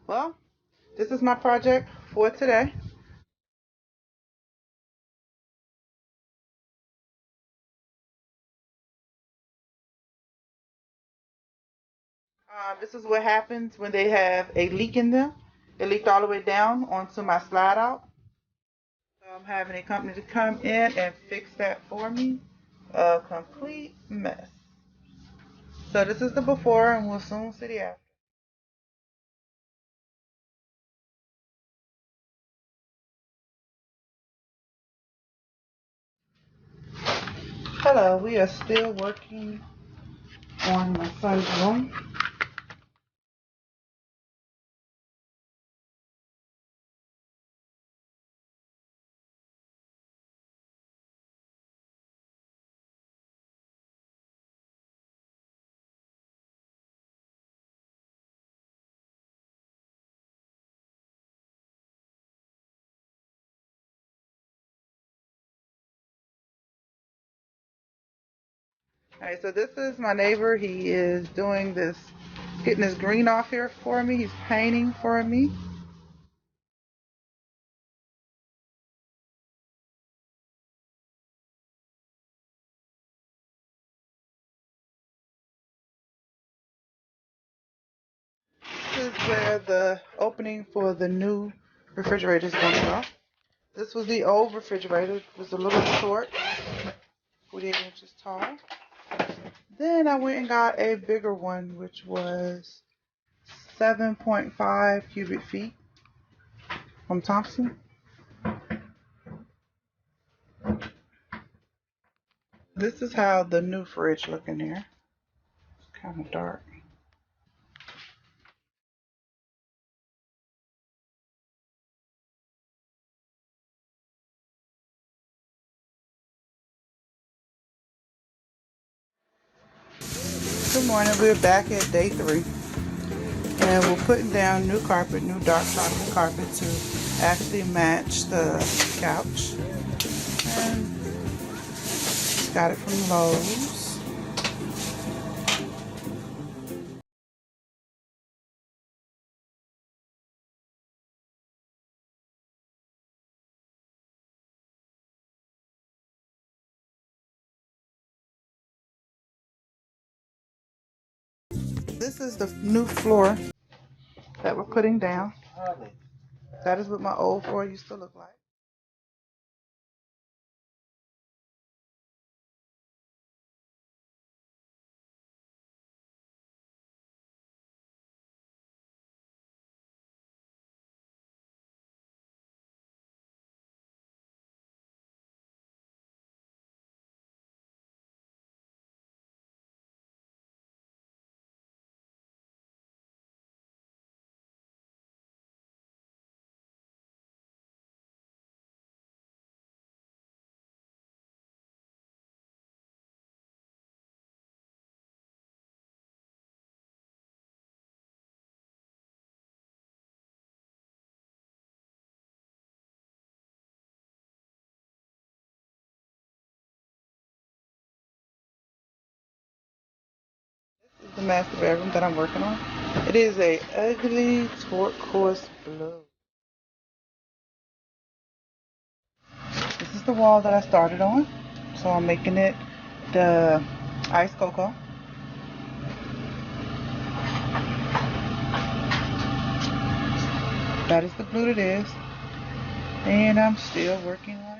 Well, this is my project for today. This is what happens when they have a leak in them. It leaked all the way down onto my slide out. So I'm having a company to come in and fix that for me. A complete mess. So this is the before and we'll soon see the after. Hello, we are still working on my son's room. Alright, so this is my neighbor. He is doing this, getting his green off here for me. He's painting for me. This is where the opening for the new refrigerator is going to go. This was the old refrigerator. It was a little short, 48 inches tall. Then I went and got a bigger one, which was 7.5 cubic feet from Thompson. This is how the new fridge look in here. It's kind of dark. Good morning. We're back at day 3. And we're putting down new carpet, new dark chocolate carpet to actually match the couch. And got it from Lowe's. This is the new floor that we're putting down. That is what my old floor used to look like. This is the master bedroom that I'm working on. It is a ugly turquoise blue. This is the wall that I started on. So I'm making it the ice cocoa. That is the blue it is. And I'm still working on